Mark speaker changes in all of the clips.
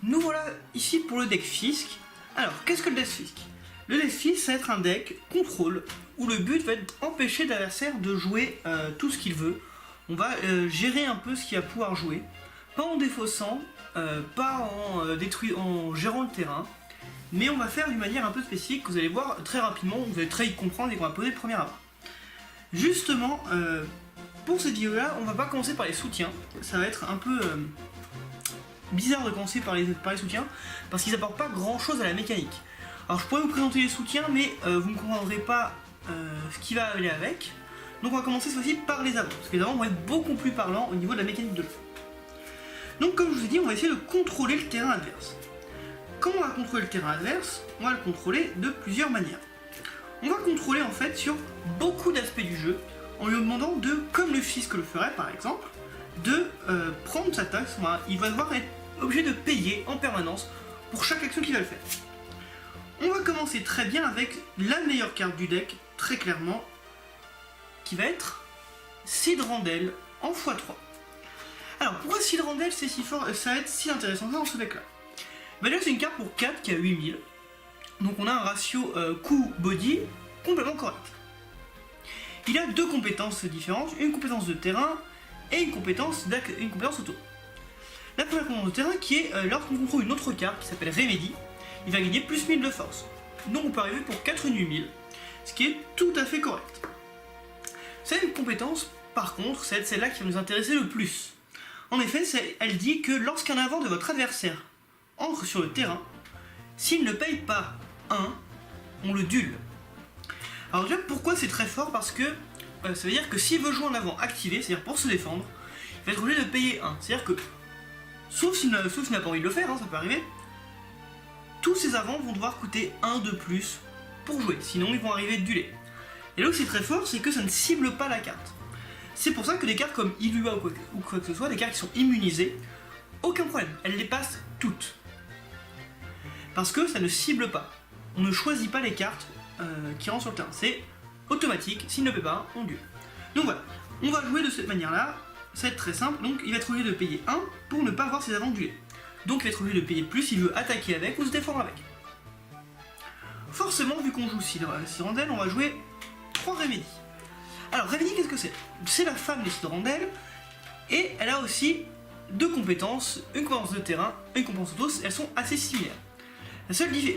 Speaker 1: nous voilà ici pour le deck Fisk. Alors, qu'est-ce que le deck Fisk? Le deck Fisk, ça va être un deck contrôle, où le but va être d'empêcher l'adversaire de jouer tout ce qu'il veut. On va gérer un peu ce qu'il va pouvoir jouer, pas en défaussant, pas en gérant le terrain, mais on va faire d'une manière un peu spécifique, que vous allez voir très rapidement, vous allez très vite comprendre et qu'on va poser le premier abord. Justement, pour cette vidéo-là, on va pas commencer par les soutiens, ça va être un peu bizarre de commencer par les soutiens, parce qu'ils apportent pas grand-chose à la mécanique. Alors je pourrais vous présenter les soutiens, mais vous ne comprendrez pas ce qui va aller avec. Donc on va commencer cette fois-ci par les avants, parce que les avants vont être beaucoup plus parlants au niveau de la mécanique de jeu. Donc comme je vous ai dit, on va essayer de contrôler le terrain adverse. Comment on va contrôler le terrain adverse? On va le contrôler de plusieurs manières. On va contrôler en fait sur beaucoup d'aspects du jeu, en lui demandant de, comme le Fisk le ferait par exemple, de prendre sa taxe. Il va devoir être obligé de payer en permanence pour chaque action qu'il va le faire. On va commencer très bien avec la meilleure carte du deck, très clairement, qui va être Sidrandel en x3. Alors pourquoi Sidrandel c'est si fort, ça va être si intéressant dans ce deck là? Bah déjà c'est une carte pour 4 qui a 8000, donc on a un ratio coût-body complètement correct. Il a deux compétences différentes, une compétence de terrain et une compétence auto. La première compétence de terrain qui est lorsqu'on contrôle une autre carte qui s'appelle Remedy, il va gagner plus 1000 de force. Donc on peut arriver pour 8000, ce qui est tout à fait correct. C'est une compétence, par contre, c'est celle-là qui va nous intéresser le plus. En effet, elle dit que lorsqu'un avant de votre adversaire entre sur le terrain, s'il ne paye pas 1, on le duel. Alors déjà, pourquoi c'est très fort? Parce que ça veut dire que s'il veut jouer en avant activé, c'est-à-dire pour se défendre, il va être obligé de payer 1. C'est-à-dire que, sauf s'il n'a pas envie de le faire, ça peut arriver, tous ces avants vont devoir coûter 1 de plus pour jouer, sinon ils vont arriver duelés. Et là où c'est très fort, c'est que ça ne cible pas la carte. C'est pour ça que des cartes comme Ilua ou quoi que ce soit, des cartes qui sont immunisées, aucun problème, elles les passent toutes. Parce que ça ne cible pas. On ne choisit pas les cartes qui rentrent sur le terrain. C'est automatique, s'il ne paie pas, on duel. Donc voilà, on va jouer de cette manière-là, ça va être très simple, donc il va être obligé de payer 1 pour ne pas avoir ses avants duelés. Donc il va être obligé de payer plus s'il veut attaquer avec ou se défendre avec. Forcément, vu qu'on joue Sidrandel, on va jouer 3 Remedy. Alors Remedy, qu'est-ce que c'est? C'est la femme des Sidrandel, et elle a aussi deux compétences, une compétence de terrain et une compétence auto, elles sont assez similaires.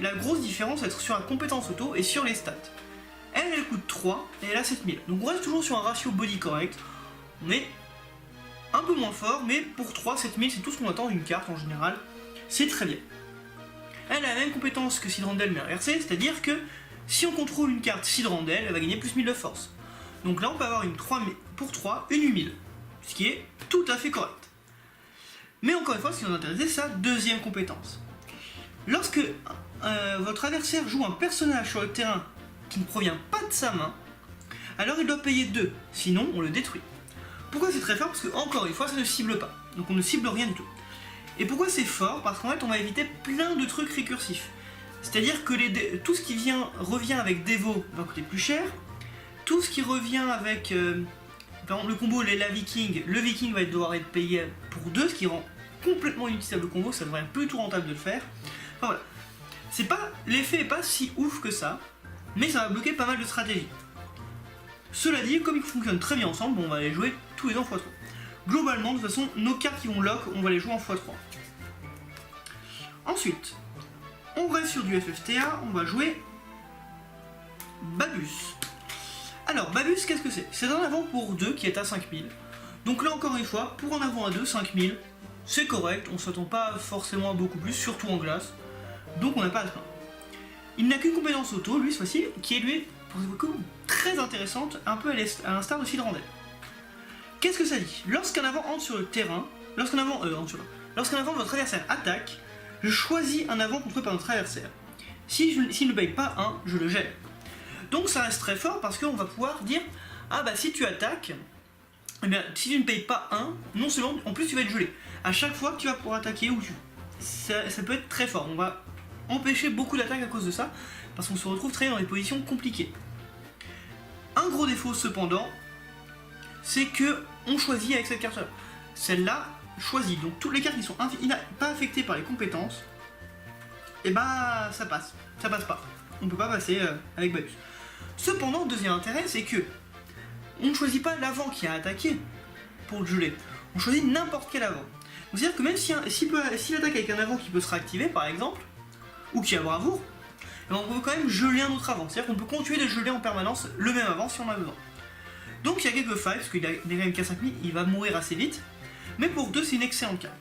Speaker 1: La grosse différence va être sur la compétence auto et sur les stats. Elle coûte 3 et elle a 7000. Donc on reste toujours sur un ratio body correct. On est un peu moins fort, mais pour 3, 7000 c'est tout ce qu'on attend d'une carte en général. C'est très bien. Elle a la même compétence que Sidrandel mais inversée, c'est-à-dire que si on contrôle une carte Sidrandel, elle va gagner plus 1000 de force. Donc là on peut avoir une 3 pour 3, une 8000. Ce qui est tout à fait correct. Mais encore une fois, ce qui nous intéresse, c'est sa deuxième compétence. Lorsque votre adversaire joue un personnage sur le terrain qui ne provient pas de sa main, alors il doit payer 2, sinon on le détruit. Pourquoi c'est très fort? Parce que, encore une fois, ça ne cible pas. Donc on ne cible rien du tout. Et pourquoi c'est fort? Parce qu'en fait, on va éviter plein de trucs récursifs. C'est-à-dire que tout ce qui revient avec Devo va coûter plus cher. Tout ce qui revient avec par exemple, le combo la Viking, le Viking va devoir être payé pour 2, ce qui rend complètement inutilisable le combo, ça devrait être plus tout rentable de le faire. Enfin voilà. L'effet n'est pas si ouf que ça, mais ça va bloquer pas mal de stratégies. Cela dit, comme ils fonctionnent très bien ensemble, on va les jouer tous les deux en x3. Globalement, de toute façon, nos cartes qui vont lock, on va les jouer en x3. Ensuite, on reste sur du FFTA, on va jouer Babus. Alors, Babus, qu'est-ce que c'est? C'est un avant pour 2 qui est à 5000. Donc là, encore une fois, pour un avant à 2, 5000, c'est correct, on ne s'attend pas forcément à beaucoup plus, surtout en glace. Donc on n'a pas à se plaindre. Il n'a qu'une compétence auto, lui, cette fois-ci, qui est lui, pour le coup, très intéressante, un peu à l'instar de Sidrandel. Qu'est-ce que ça dit? Lorsqu'un avant entre sur le terrain, lorsqu'un avant de votre adversaire attaque, je choisis un avant contrôlé par notre adversaire. S'il ne paye pas 1, je le gèle. Donc ça reste très fort parce qu'on va pouvoir dire, ah bah si tu attaques, eh bien si tu ne payes pas 1, non seulement, en plus tu vas être gelé. À chaque fois que tu vas pouvoir attaquer ou ça peut être très fort. On va empêcher beaucoup d'attaques à cause de ça, parce qu'on se retrouve très dans des positions compliquées. Un gros défaut cependant, c'est que on choisit avec cette carte-là. Celle-là, choisies, donc toutes les cartes qui sont pas affectées par les compétences, et bah ça passe pas. On peut pas passer avec Babus. Cependant, deuxième intérêt, c'est que on ne choisit pas l'avant qui a attaqué pour le geler. On choisit n'importe quel avant. C'est-à-dire que même s'il attaque avec un avant qui peut se réactiver, par exemple, ou qui a bravoure, eh ben on peut quand même geler un autre avant. C'est-à-dire qu'on peut continuer de geler en permanence le même avant si on a besoin. Donc il y a quelques failles, parce qu'il a des MK 5000, il va mourir assez vite. Mais pour 2, c'est une excellente carte.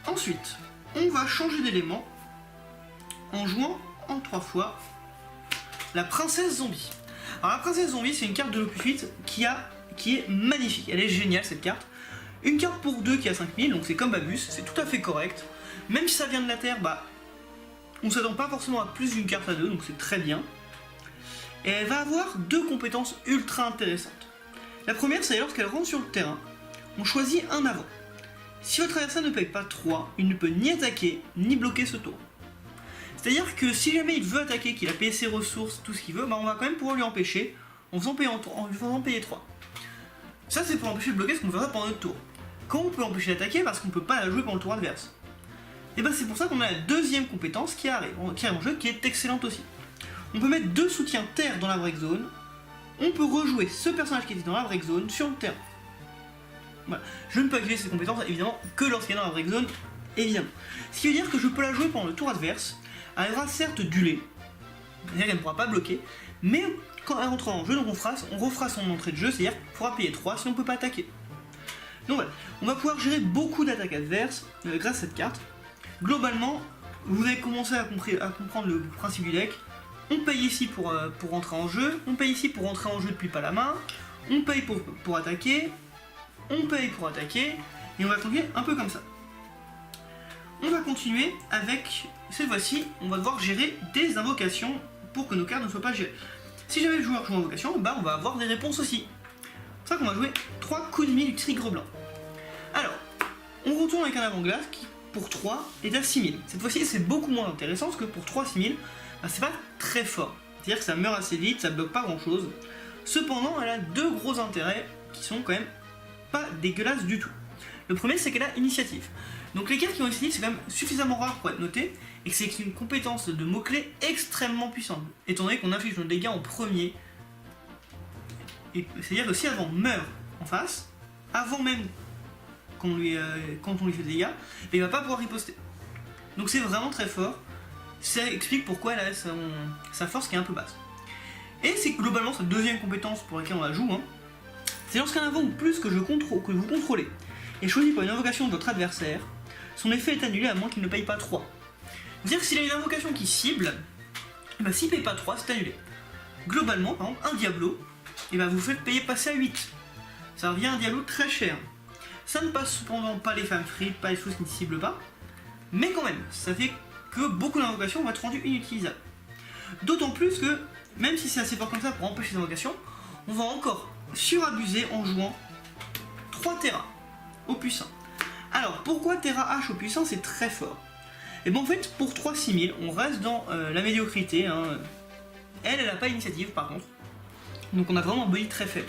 Speaker 1: Ensuite, on va changer d'élément en jouant en 3 fois la princesse zombie. Alors la princesse zombie, c'est une carte de l'opus 8 qui est magnifique. Elle est géniale cette carte. Une carte pour 2 qui a 5000, donc c'est comme Babus, c'est tout à fait correct. Même si ça vient de la terre, bah on s'attend pas forcément à plus d'une carte à 2, donc c'est très bien. Et elle va avoir 2 compétences ultra intéressantes. La première, c'est lorsqu'elle rentre sur le terrain, on choisit un avant. Si votre adversaire ne paye pas 3, il ne peut ni attaquer, ni bloquer ce tour. C'est-à-dire que si jamais il veut attaquer, qu'il a payé ses ressources, tout ce qu'il veut, bah on va quand même pouvoir lui empêcher en lui faisant payer 3. Ça c'est pour empêcher de bloquer ce qu'on fera pendant notre tour. Quand on peut empêcher d'attaquer parce qu'on ne peut pas la jouer pendant le tour adverse. Et bah c'est pour ça qu'on a la deuxième compétence qui arrive en jeu, qui est excellente aussi. On peut mettre 2 soutiens terre dans la break zone. On peut rejouer ce personnage qui était dans la break zone sur le terrain. Voilà. Je ne peux activer cette compétence évidemment que lorsqu'elle est dans la break zone, évidemment. Ce qui veut dire que je peux la jouer pendant le tour adverse. Elle aura certes dulé, c'est-à-dire qu'elle ne pourra pas bloquer, mais quand elle rentrera en jeu, donc on refera son entrée de jeu, c'est-à-dire qu'il pourra payer 3 sinon on ne peut pas attaquer. Donc voilà, on va pouvoir gérer beaucoup d'attaques adverses grâce à cette carte. Globalement, vous avez commencé à comprendre le principe du deck. On paye ici pour rentrer en jeu, on paye ici pour rentrer en jeu depuis pas la main, on paye pour attaquer, on paye pour attaquer, et on va attaquer un peu comme ça. On va continuer avec, cette fois-ci, on va devoir gérer des invocations pour que nos cartes ne soient pas gérées. Si jamais le joueur joue invocation, bah on va avoir des réponses aussi. C'est ça qu'on va jouer 3 coups de mie du tigre blanc. Alors, on retourne avec un avant-glace qui, pour 3, est à 6000. Cette fois-ci, c'est beaucoup moins intéressant parce que pour 3 6000, bah, c'est pas très fort. C'est-à-dire que ça meurt assez vite, ça bloque pas grand-chose. Cependant, elle a 2 gros intérêts qui sont quand même pas dégueulasses du tout. Le premier, c'est qu'elle a initiative. Donc les cartes qui ont initiative, c'est quand même suffisamment rare pour être noté, et que c'est une compétence de mots-clés extrêmement puissante, étant donné qu'on inflige nos dégâts en premier. C'est-à-dire que si avant meurt en face, avant même quand on lui fait des dégâts, il va pas pouvoir riposter. Donc c'est vraiment très fort. Ça explique pourquoi elle a sa force qui est un peu basse. Et c'est globalement sa deuxième compétence pour laquelle on la joue. C'est lorsqu'un avant ou plus que vous contrôlez est choisi par une invocation de votre adversaire, son effet est annulé à moins qu'il ne paye pas 3. C'est-à-dire que s'il a une invocation qui cible, bah, s'il ne paye pas 3, c'est annulé. Globalement, par exemple, un Diablo, et bah, vous faites payer passer à 8. Ça revient à un Diablo très cher. Ça ne passe cependant pas les femmes frites, pas les choses qui ne ciblent pas, mais quand même, ça fait que beaucoup d'invocations vont être rendues inutilisables. D'autant plus que, même si c'est assez fort comme ça pour empêcher les invocations, on va encore surabuser en jouant 3 Terra au puissant. Alors, pourquoi Terra H au puissant c'est très fort? Et bien en fait, pour 3 6000, on reste dans la médiocrité. Elle n'a pas d'initiative par contre. Donc on a vraiment un body très faible.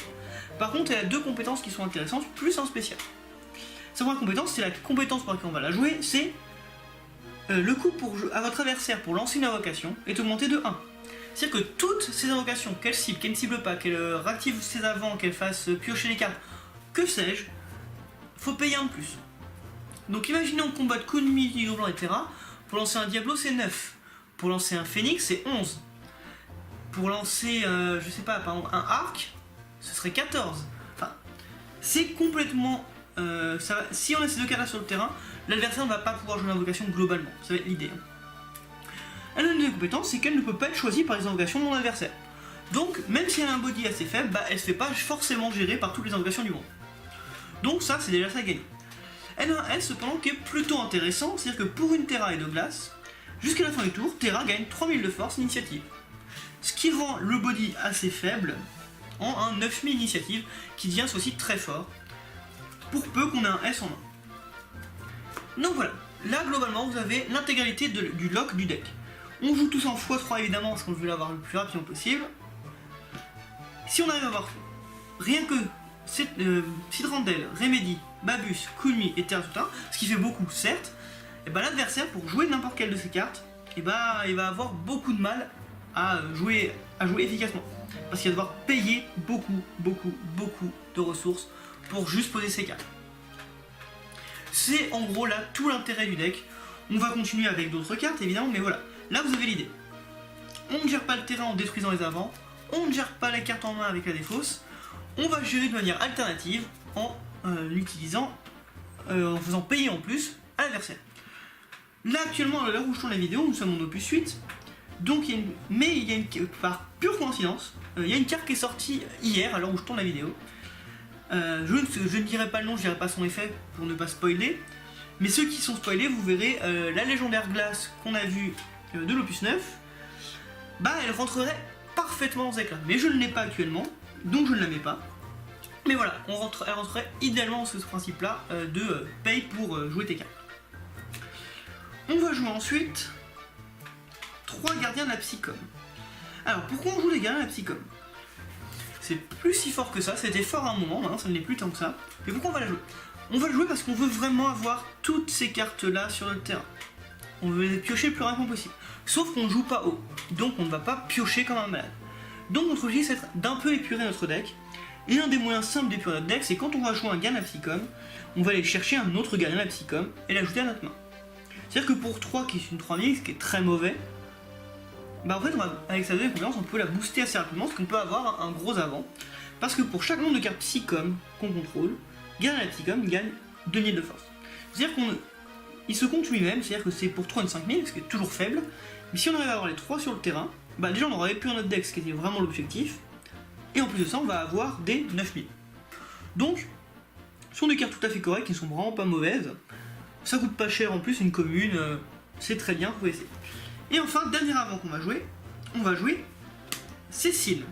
Speaker 1: Par contre, elle a 2 compétences qui sont intéressantes, plus un spécial. Sa première compétence, c'est la compétence pour laquelle on va la jouer, c'est le coût à votre adversaire pour lancer une invocation est augmenté de 1. C'est-à-dire que toutes ces invocations, qu'elle cible, qu'elle ne cible pas, qu'elle réactive ses avants, qu'elle fasse piocher les cartes, que sais-je, faut payer un de plus. Donc imaginez en combat de Kunmi, Tigre Blanc, etc. Pour lancer un Diablo, c'est 9. Pour lancer un Phoenix, c'est 11. Pour lancer, je sais pas, par exemple, un Arc, ce serait 14. Enfin, c'est complètement... si on a ces 2 cartes-là sur le terrain, l'adversaire ne va pas pouvoir jouer l'invocation globalement. Ça va être l'idée. Elle a une deuxième compétence, c'est qu'elle ne peut pas être choisie par les invocations de mon adversaire. Donc, même si elle a un body assez faible, bah, elle se fait pas forcément gérer par toutes les invocations du monde. Donc ça, c'est déjà ça gagné. Elle a un S cependant qui est plutôt intéressant, c'est-à-dire que pour une Terra et 2 glaces, jusqu'à la fin du tour, Terra gagne 3000 de force initiative. Ce qui rend le body assez faible en un 9000 initiative, qui devient aussi très fort, pour peu qu'on ait un S en main. Donc voilà, là globalement vous avez l'intégralité du lock du deck. On joue tous en x3 évidemment parce qu'on veut l'avoir le plus rapidement possible. Si on arrive à avoir rien que Cyrandel, Remedy, Babus, Kulmi et Terrasutin, ce qui fait beaucoup certes, et ben l'adversaire pour jouer n'importe quelle de ces cartes, et ben il va avoir beaucoup de mal à jouer efficacement. Parce qu'il va devoir payer beaucoup de ressources pour juste poser ses cartes. C'est en gros là tout l'intérêt du deck. On va continuer avec d'autres cartes évidemment, mais voilà, là vous avez l'idée. On ne gère pas le terrain en détruisant les avants, on ne gère pas les cartes en main avec la défausse, on va gérer de manière alternative en en faisant payer en plus à l'adversaire. Là actuellement, à l'heure où je tourne la vidéo, nous sommes en opus 8, donc par pure coïncidence, il y a une carte qui est sortie hier à l'heure où je tourne la vidéo. Je ne dirai pas le nom, je ne dirai pas son effet pour ne pas spoiler, mais ceux qui sont spoilés, vous verrez la légendaire glace qu'on a vue de l'opus 9, bah elle rentrerait parfaitement dans ce deck là, mais je ne l'ai pas actuellement, donc je ne la mets pas. Mais voilà, elle rentrerait idéalement dans ce principe là de paye pour jouer tes cartes. On va jouer ensuite 3 gardiens de la psychome. Alors pourquoi on joue les gardiens de la psychome? C'est plus si fort que ça, c'était fort à un moment, maintenant ça ne l'est plus tant que ça. Et pourquoi on va la jouer? On va le jouer parce qu'on veut vraiment avoir toutes ces cartes là sur notre terrain. On veut les piocher le plus rapidement possible. Sauf qu'on ne joue pas haut, donc on ne va pas piocher comme un malade. Donc notre objectif c'est d'un peu épurer notre deck. Et un des moyens simples d'épurer notre deck, c'est quand on va jouer un gardien de la psychome, on va aller chercher un autre gardien de la psychome et l'ajouter à notre main. C'est-à-dire que pour 3 qui est une 3000, ce qui est très mauvais, bah en fait avec sa deuxième compétence on peut la booster assez rapidement, parce qu'on peut avoir un gros avant. Parce que pour chaque nombre de cartes psychome qu'on contrôle, gardien de la psychome gagne 2000 de force. C'est-à-dire qu'il se compte lui-même, c'est-à-dire que c'est pour 3 une 5000, ce qui est toujours faible. Mais si on arrive à avoir les 3 sur le terrain, bah déjà on aurait épuré notre deck, ce qui était vraiment l'objectif. Et en plus de ça, on va avoir des 9000. Donc, ce sont des cartes tout à fait correctes, qui ne sont vraiment pas mauvaises. Ça coûte pas cher en plus, une commune, c'est très bien, vous pouvez essayer. Et enfin, dernier avant qu'on va jouer, on va jouer Cécile.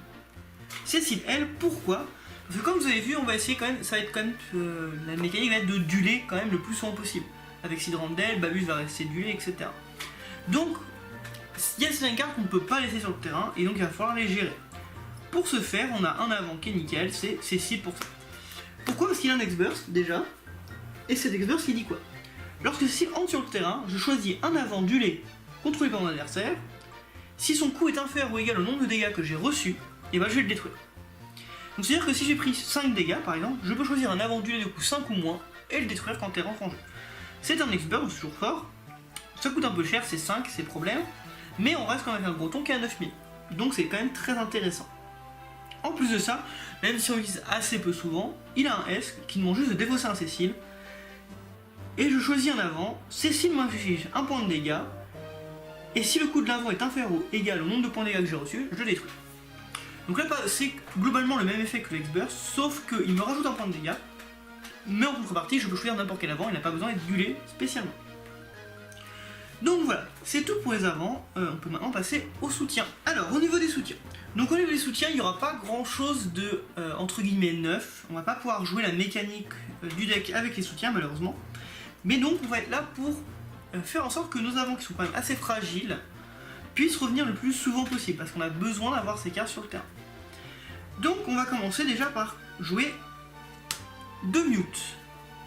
Speaker 1: Cécile, elle, pourquoi? Parce que comme vous avez vu, on va essayer quand même, ça va être quand même, la mécanique va être de dueler quand même le plus souvent possible. Avec Cyrandel, Babus va rester duelé, etc. Donc, il y a certaines cartes qu'on ne peut pas laisser sur le terrain, et donc il va falloir les gérer. Pour ce faire, on a un avant qui est nickel, c'est Cécile pour ça. Pourquoi? Parce qu'il a un X-Burst déjà, et cet X-Burst il dit quoi? Lorsque Cécile entre sur le terrain, je choisis un avant duelé contrôlé par mon adversaire. Si son coût est inférieur ou égal au nombre de dégâts que j'ai reçus, et ben je vais le détruire. Donc c'est à dire que si j'ai pris 5 dégâts par exemple, je peux choisir un avant duelé de coût 5 ou moins, et le détruire quand elle rentre en jeu. C'est un X-Burst, c'est toujours fort, ça coûte un peu cher, c'est 5, c'est le problème, mais on reste quand même avec un gros ton qui est à 9000. Donc c'est quand même très intéressant. En plus de ça, même si on l'utilise assez peu souvent, il a un S qui demande juste de défausser un Cécile. Et je choisis un avant, Cécile m'inflige un point de dégâts, et si le coût de l'avant est inférieur ou égal au nombre de points de dégâts que j'ai reçus, je le détruis. Donc là c'est globalement le même effet que le X-Burst, sauf qu'il me rajoute un point de dégâts, mais en contrepartie je peux choisir n'importe quel avant, il n'a pas besoin d'être duelé spécialement. Donc voilà, c'est tout pour les avants, on peut maintenant passer au soutien. Alors au niveau des soutiens, donc au niveau des soutiens, il n'y aura pas grand chose de entre guillemets neuf, on va pas pouvoir jouer la mécanique du deck avec les soutiens malheureusement, mais donc on va être là pour faire en sorte que nos avants qui sont quand même assez fragiles puissent revenir le plus souvent possible, parce qu'on a besoin d'avoir ces cartes sur le terrain. Donc on va commencer déjà par jouer 2 Mute.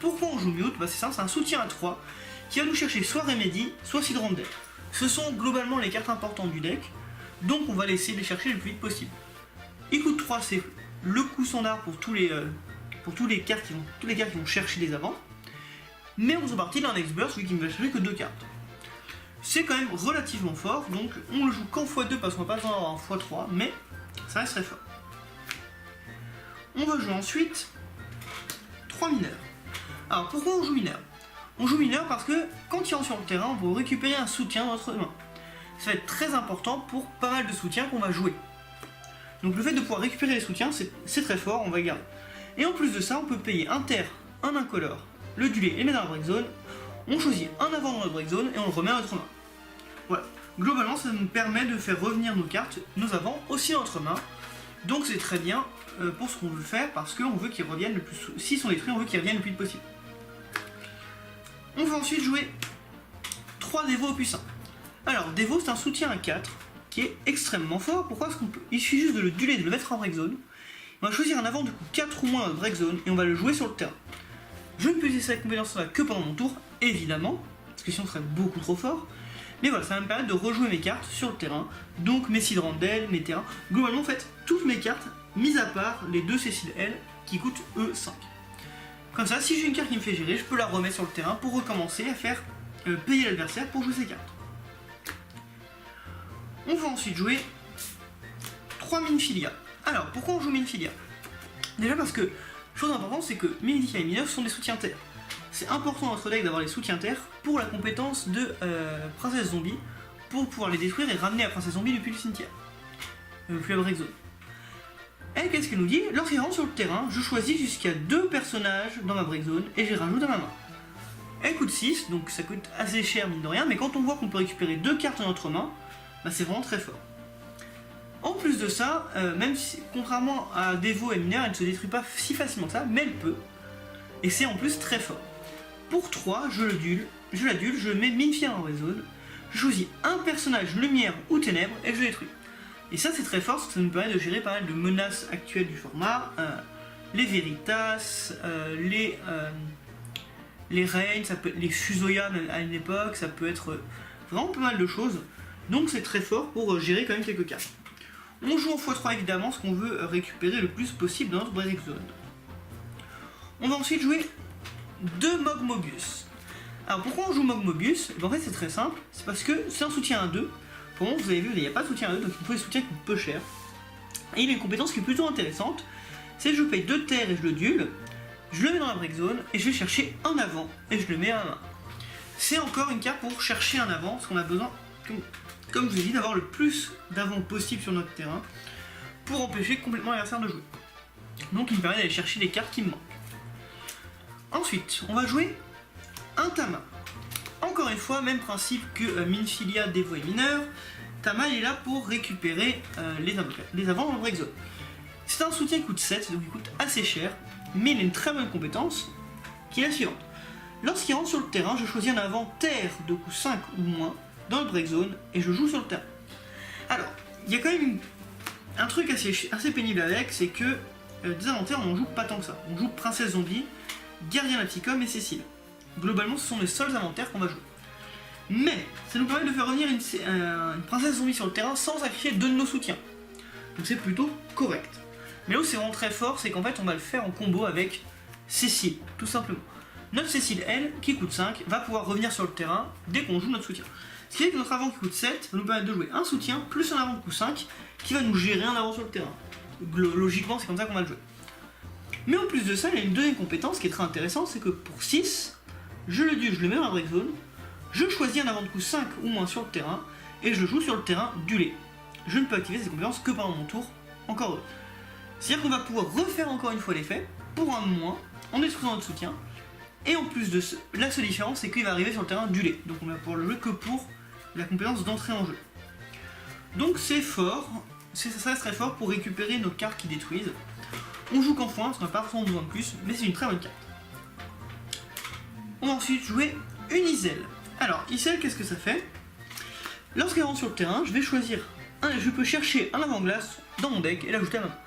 Speaker 1: Pourquoi on joue Mute? Bah c'est simple, c'est un soutien à 3 qui va nous chercher soit Remedy, soit Cyrandel. Ce sont globalement les cartes importantes du deck, donc on va essayer de les chercher le plus vite possible. Il coûte 3, c'est le coût standard pour tous les cartes qui vont chercher les avants. Mais en contrepartie, il a un X-Burst, celui qui ne va chercher que 2 cartes. C'est quand même relativement fort, donc on le joue qu'en x2 parce qu'on n'a pas besoin d'avoir un x3, mais ça reste très fort. On va jouer ensuite 3 mineurs. Alors pourquoi on joue mineur? On joue mineur parce que quand il rentre sur le terrain, on peut récupérer un soutien dans notre main. Ça va être très important pour pas mal de soutiens qu'on va jouer. Donc le fait de pouvoir récupérer les soutiens, c'est très fort, on va garder. Et en plus de ça, on peut payer un terre, un incolore, le duelé et le mettre dans la break zone. On choisit un avant dans notre break zone et on le remet à notre main. Voilà. Globalement, ça nous permet de faire revenir nos cartes, nos avants, aussi dans notre main. Donc c'est très bien pour ce qu'on veut faire, parce qu'on veut qu'ils reviennent le plus... S'ils sont détruits, on veut qu'ils reviennent le plus vite possible. On va ensuite jouer 3 Dévo opus 1. Alors, Dévo, c'est un soutien à 4 qui est extrêmement fort. Pourquoi? Parce qu'il suffit juste de le dueler, de le mettre en break zone. On va choisir un avant de coup 4 ou moins dans notre break zone et on va le jouer sur le terrain. Je ne peux utiliser cette compétence-là que pendant mon tour, évidemment, parce que sinon ce serait beaucoup trop fort. Mais voilà, ça va me permettre de rejouer mes cartes sur le terrain, donc mes Cydrandel, mes terrains. Globalement, en fait, toutes mes cartes, mis à part les 2 Cécile L, qui coûtent eux 5. Comme ça, si j'ai une carte qui me fait gérer, je peux la remettre sur le terrain pour recommencer à faire payer l'adversaire pour jouer ses cartes. On va ensuite jouer 3 Minfilia. Alors, pourquoi on joue Minfilia? Déjà parce que, chose importante, c'est que Minfilia et Minerve sont des soutiens terre. C'est important dans notre deck d'avoir les soutiens terre pour la compétence de Princesse Zombie, pour pouvoir les détruire et ramener la Princesse Zombie depuis le cimetière. Depuis la break zone. Elle, qu'est-ce qu'elle nous dit? Lorsqu'elle rentre sur le terrain, je choisis jusqu'à 2 personnages dans ma break zone et je les rajoute à ma main. Elle coûte 6, donc ça coûte assez cher mine de rien, mais quand on voit qu'on peut récupérer 2 cartes dans notre main, bah c'est vraiment très fort. En plus de ça, même si, contrairement à Devo et Mineur, elle ne se détruit pas si facilement que ça, mais elle peut. Et c'est en plus très fort. Pour 3, je l'adule, je mets Minfilia en zone, je choisis un personnage lumière ou ténèbres et je le détruis. Et ça c'est très fort parce que ça nous permet de gérer pas mal de menaces actuelles du format, les Veritas, les Reigns, ça peut être les Fusoya à une époque, ça peut être vraiment pas mal de choses. Donc c'est très fort pour gérer quand même quelques cartes. On joue en x3 évidemment, ce qu'on veut récupérer le plus possible dans notre break zone. On va ensuite jouer 2 Mog Mobius. Alors pourquoi on joue Mog Mobius? En fait c'est très simple, c'est parce que c'est un soutien à 2. Pour le moment vous avez vu, il n'y a pas de soutien à 2, donc il faut des soutiens qui coûtent peu cher. Et il a une compétence qui est plutôt intéressante, c'est que je paye 2 terres et je le duel, je le mets dans la break zone et je vais chercher un avant et je le mets à la main. C'est encore une carte pour chercher un avant, parce qu'on a besoin, comme je vous ai dit, d'avoir le plus d'avant possible sur notre terrain pour empêcher complètement l'adversaire de jouer. Donc il me permet d'aller chercher des cartes qui me manquent. Ensuite, on va jouer un Tama. Encore une fois, même principe que Minfilia, Devo et Mineur. Tama est là pour récupérer les avants dans le break zone. C'est un soutien qui coûte 7, donc il coûte assez cher, mais il a une très bonne compétence, qui est la suivante. Lorsqu'il rentre sur le terrain, je choisis un avant terre de coût 5 ou moins dans le break zone et je joue sur le terrain. Alors, il y a quand même un truc assez pénible avec, c'est que des inventaires on en joue pas tant que ça. On joue Princesse Zombie, Gardien Lapticum et Cécile. Globalement, ce sont les seuls inventaires qu'on va jouer. Mais ça nous permet de faire revenir une Princesse Zombie sur le terrain sans sacrifier 2 de nos soutiens. Donc c'est plutôt correct. Mais là où c'est vraiment très fort, c'est qu'en fait on va le faire en combo avec Cécile, tout simplement. Notre Cécile, elle, qui coûte 5, va pouvoir revenir sur le terrain dès qu'on joue notre soutien. Ce qui fait que notre avant qui coûte 7 va nous permettre de jouer un soutien plus un avant de coût 5 qui va nous gérer un avant sur le terrain. Logiquement, c'est comme ça qu'on va le jouer. Mais en plus de ça, il y a une deuxième compétence qui est très intéressante, c'est que pour 6, je le mets dans la break zone, je choisis un avant de coup 5 ou moins sur le terrain, et je le joue sur le terrain duelé. Je ne peux activer ces compétences que pendant mon tour, encore heureux. C'est-à-dire qu'on va pouvoir refaire encore une fois l'effet, pour un moins, en détruisant notre soutien, et en plus de la seule différence, c'est qu'il va arriver sur le terrain duelé, donc on va pouvoir le jouer que pour la compétence d'entrée en jeu. Donc c'est fort, ça reste très fort pour récupérer nos cartes qui détruisent. On joue qu'en x1, parce qu'on n'a pas forcément besoin de plus, mais c'est une très bonne carte. On va ensuite jouer une Iselle. Alors, Iselle, qu'est-ce que ça fait? Lorsqu'elle rentre sur le terrain, je vais choisir je peux chercher un avant-glace dans mon deck et l'ajouter à ma main.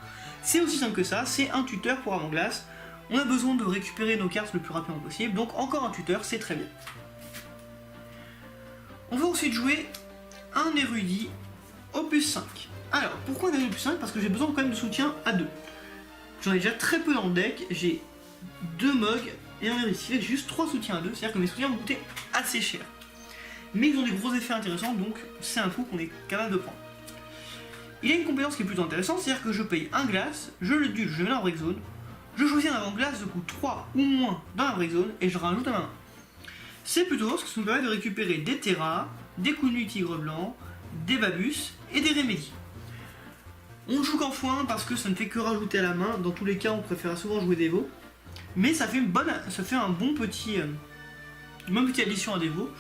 Speaker 1: C'est aussi simple que ça, c'est un tuteur pour avant-glace. On a besoin de récupérer nos cartes le plus rapidement possible, donc encore un tuteur, c'est très bien. On va ensuite jouer un érudit opus 5. Alors, pourquoi un érudit opus 5? Parce que j'ai besoin quand même de soutien à 2. J'en ai déjà très peu dans le deck, j'ai 2 Mog et un érudit, j'ai juste 3 soutiens à 2, c'est-à-dire que mes soutiens vont coûter assez cher. Mais ils ont des gros effets intéressants, donc c'est un coup qu'on est capable de prendre. Il a une compétence qui est plutôt intéressante, c'est-à-dire que je paye un glace, je le duel, je le mets dans la break zone, je choisis un avant-glace de coût 3 ou moins dans la break zone et je rajoute à ma main. C'est plutôt parce que ça nous permet de récupérer des Terra, des Kunu Tigre Blanc, des Babus et des Remedy. On joue qu'en x1 parce que ça ne fait que rajouter à la main, dans tous les cas on préfère souvent jouer Devo, mais ça fait une bonne petite addition à Devo,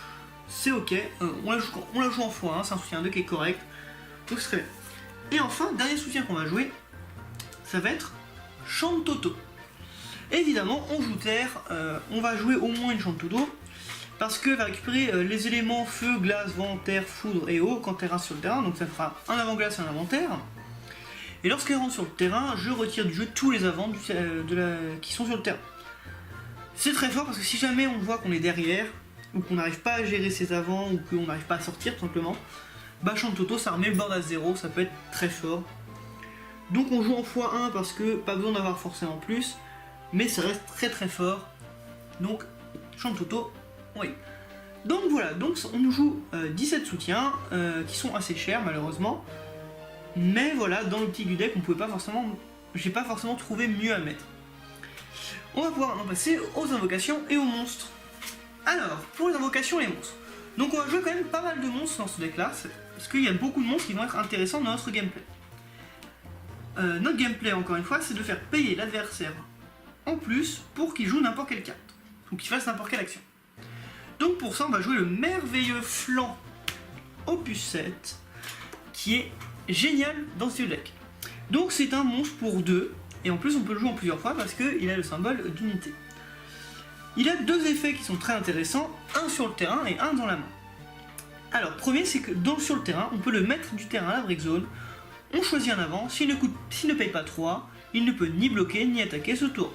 Speaker 1: c'est ok, on la joue en x1, c'est un soutien 2 qui est correct, donc c'est très bien. Et enfin, dernier soutien qu'on va jouer, ça va être Chantoto. Évidemment, on joue terre, on va jouer au moins une Chantoto, parce qu'elle va récupérer les éléments feu, glace, vent, terre, foudre et eau quand elle reste sur le terrain, donc ça fera un avant-glace et un avant-terre. Et lorsqu'elle rentre sur le terrain, je retire du jeu tous les avants qui sont sur le terrain. C'est très fort parce que si jamais on voit qu'on est derrière, ou qu'on n'arrive pas à gérer ses avants, ou qu'on n'arrive pas à sortir tout simplement, bah Chant Toto ça remet le board à 0, ça peut être très fort. Donc on joue en x1 parce que pas besoin d'avoir forcément plus, mais ça reste très très fort. Donc Chant Toto, oui. Donc voilà, donc on nous joue 17 soutiens qui sont assez chers malheureusement. Mais voilà, dans l'optique du deck, on pouvait pas forcément. J'ai pas forcément trouvé mieux à mettre. On va pouvoir en passer aux invocations et aux monstres. Alors, pour les invocations et les monstres. Donc on va jouer quand même pas mal de monstres dans ce deck là, parce qu'il y a beaucoup de monstres qui vont être intéressants dans notre gameplay. Notre gameplay, encore une fois, c'est de faire payer l'adversaire en plus pour qu'il joue n'importe quelle carte, ou qu'il fasse n'importe quelle action. Donc pour ça, on va jouer le merveilleux flanc Opus 7, qui est génial dans ce deck. Donc c'est un monstre pour 2, et en plus on peut le jouer en plusieurs fois parce qu'il a le symbole d'unité. Il a deux effets qui sont très intéressants, un sur le terrain et un dans la main. Alors premier, c'est que sur le terrain, on peut le mettre du terrain à la break zone, on choisit un avant, s'il ne paye pas 3, il ne peut ni bloquer ni attaquer ce tour.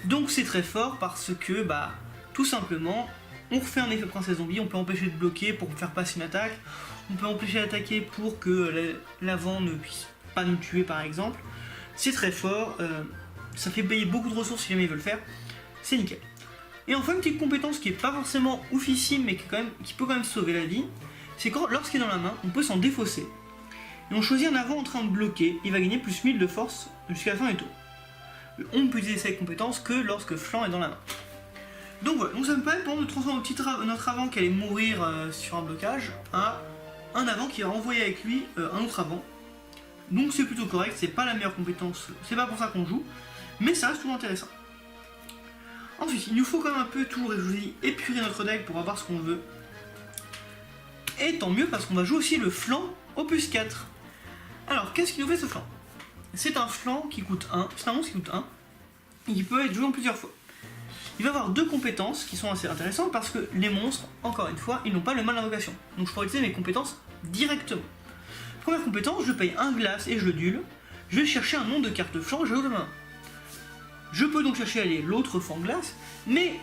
Speaker 1: Donc c'est très fort parce que, bah, tout simplement, on refait un effet princesse zombie, on peut empêcher de bloquer pour faire passer une attaque, on peut empêcher d'attaquer pour que l'avant ne puisse pas nous tuer par exemple. C'est très fort, ça fait payer beaucoup de ressources si jamais ils veulent le faire, c'est nickel. Et enfin une petite compétence qui est pas forcément oufissime mais qui peut quand même sauver la vie, c'est quand lorsqu'il est dans la main, on peut s'en défausser. Et on choisit un avant en train de bloquer, il va gagner plus 1000 de force jusqu'à la fin du tour. On ne peut utiliser cette compétence que lorsque flanc est dans la main. Donc voilà, donc ça me permet de transformer notre avant qui allait mourir sur un blocage à un avant qui va envoyer avec lui un autre avant. Donc c'est plutôt correct, c'est pas la meilleure compétence, c'est pas pour ça qu'on joue, mais ça reste toujours intéressant. Ensuite, il nous faut quand même un peu toujours, je vous dis, épurer notre deck pour avoir ce qu'on veut. Et tant mieux parce qu'on va jouer aussi le flanc Opus 4. Alors, qu'est-ce qui nous fait ce flanc? C'est un flanc qui coûte 1, c'est un monstre qui coûte 1, et qui peut être joué en plusieurs fois. Il va avoir deux compétences qui sont assez intéressantes parce que les monstres, encore une fois, ils n'ont pas le mal d'invocation. Donc je pourrais utiliser mes compétences directement. Première compétence, je paye un glace et je le duel. Je vais chercher un nom de carte flanc, je joue de main. Je peux donc chercher à aller l'autre flanc glace, mais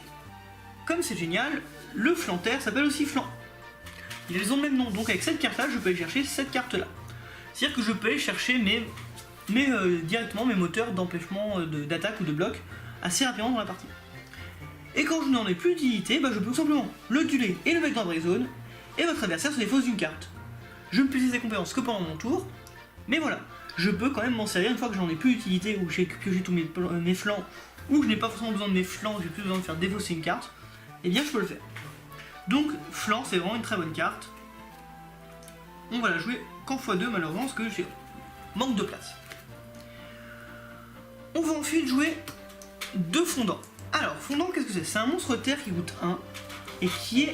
Speaker 1: comme c'est génial, le flanc terre s'appelle aussi flanc. Ils ont le même nom, donc avec cette carte là, je peux aller chercher cette carte là. C'est-à-dire que je peux aller chercher directement mes moteurs d'empêchement d'attaque ou de bloc assez rapidement dans la partie. Et quand je n'en ai plus d'utilité, bah je peux tout simplement le dueler et le mettre dans la break zone, et votre adversaire se défausse d'une carte. Je ne peux utiliser ces compétences que pendant mon tour, mais voilà, je peux quand même m'en servir une fois que j'en ai plus d'utilité, ou que j'ai tous mes flancs, ou que je n'ai pas forcément besoin de mes flancs, j'ai plus besoin de faire défausser une carte, et bien je peux le faire. Donc flanc c'est vraiment une très bonne carte. On va la jouer qu'en x2 malheureusement parce que j'ai manque de place. On va ensuite jouer deux fondants. Alors fondant qu'est-ce que c'est? C'est un monstre terre qui coûte 1 et qui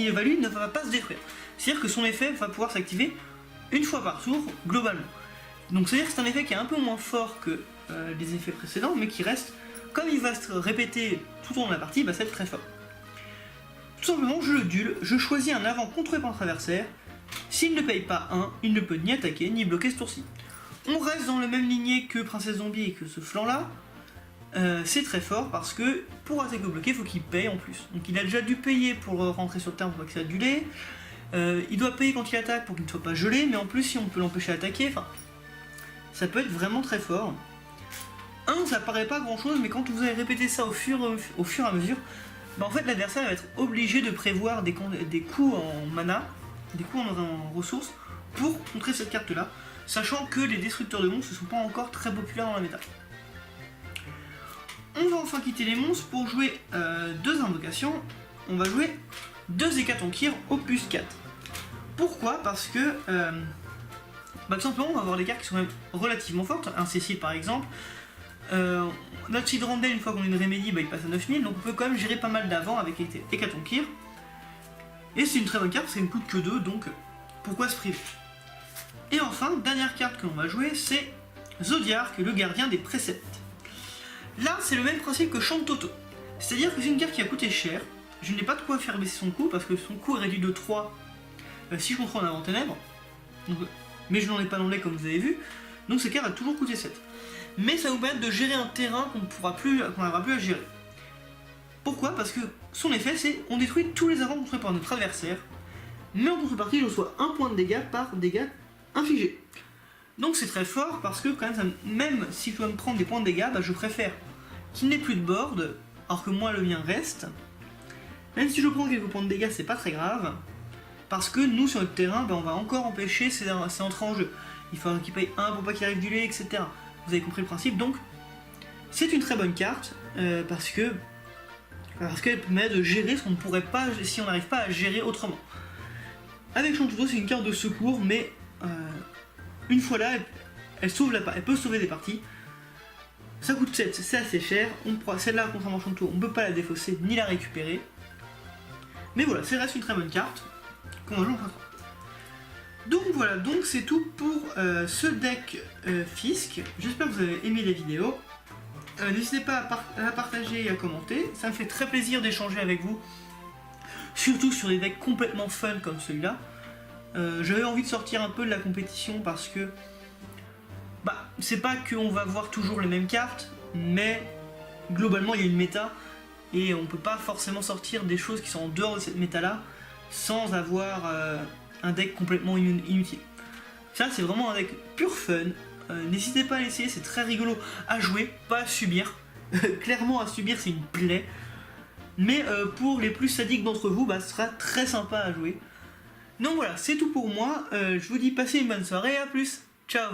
Speaker 1: évalue ne va pas se détruire. C'est-à-dire que son effet va pouvoir s'activer une fois par tour globalement. Donc c'est-à-dire que c'est un effet qui est un peu moins fort que les effets précédents mais qui reste, comme il va se répéter tout au long de la partie, bah ça va être très fort. Tout simplement je le duel, je choisis un avant contrôlé par notre adversaire. S'il ne paye pas 1, il ne peut ni attaquer ni bloquer ce tour-ci. On reste dans la même lignée que Princesse Zombie et que ce flanc là. C'est très fort parce que pour attaquer ou bloquer, il faut qu'il paye en plus. Donc il a déjà dû payer pour rentrer sur le terrain pour pas que ça duelé. Il doit payer quand il attaque pour qu'il ne soit pas gelé, mais en plus si on peut l'empêcher d'attaquer, enfin, ça peut être vraiment très fort. 1, ça paraît pas grand chose, mais quand vous allez répéter ça au fur et à mesure, bah en fait l'adversaire va être obligé de prévoir des coups en mana, des coups en ressources, pour contrer cette carte là, sachant que les destructeurs de monstres ne sont pas encore très populaires dans la méta. On va enfin quitter les monstres pour jouer deux invocations. On va jouer deux Hécatonkir Opus 4. Pourquoi? Parce que tout simplement on va avoir des cartes qui sont même relativement fortes. Un Cécile par exemple. Notre Hydrandel, une fois qu'on a une Remédie, il passe à 9000, donc on peut quand même gérer pas mal d'avant avec Hécatonkir. Et c'est une très bonne carte parce qu'elle ne coûte que 2, donc pourquoi se priver? Et enfin, dernière carte que l'on va jouer, c'est Zodiarque, le gardien des préceptes. Là, c'est le même principe que Chant Toto. C'est-à-dire que c'est une carte qui a coûté cher. Je n'ai pas de quoi faire baisser son coût parce que son coût est réduit de 3 si je contrôle un avant ténèbres. Mais je n'en ai pas dans le deck comme vous avez vu. Donc ces cartes va toujours coûter 7. Mais ça va vous permettre de gérer un terrain qu'on n'arrivera plus à gérer. Pourquoi? Parce que son effet c'est on détruit tous les armes construits par notre adversaire, mais en contrepartie je reçois 1 point de dégâts par dégâts infligés. Donc c'est très fort parce que quand même, même si je dois me prendre des points de dégâts, bah, je préfère qu'il n'ait plus de board, alors que moi le mien reste. Même si je prends quelques points de dégâts, c'est pas très grave, parce que nous sur notre terrain, bah, on va encore empêcher ces entrées en jeu. Il faudra qu'il paye 1 pour pas qu'il arrive du lait, etc. Vous avez compris le principe, donc c'est une très bonne carte parce qu'elle permet de gérer ce qu'on ne pourrait pas si on n'arrive pas à gérer autrement. Avec Chantuto, c'est une carte de secours, mais une fois là, elle peut sauver des parties. Ça coûte 7, c'est assez cher. Celle-là, contrairement à Chantuto, on ne peut pas la défausser ni la récupérer. Mais voilà, ça reste une très bonne carte qu'on va jouer en 3. Donc voilà, donc c'est tout pour ce deck Fisk. J'espère que vous avez aimé la vidéo. N'hésitez pas à partager et à commenter. Ça me fait très plaisir d'échanger avec vous. Surtout sur des decks complètement fun comme celui-là. J'avais envie de sortir un peu de la compétition parce que bah, c'est pas qu'on va voir toujours les mêmes cartes, mais globalement il y a une méta et on peut pas forcément sortir des choses qui sont en dehors de cette méta là sans avoir un deck complètement inutile. Ça c'est vraiment un deck pur fun. N'hésitez pas à l'essayer, c'est très rigolo à jouer, pas à subir. Clairement à subir c'est une plaie. Mais pour les plus sadiques d'entre vous, bah, ce sera très sympa à jouer. Donc voilà, c'est tout pour moi. Je vous dis passez une bonne soirée et à plus. Ciao.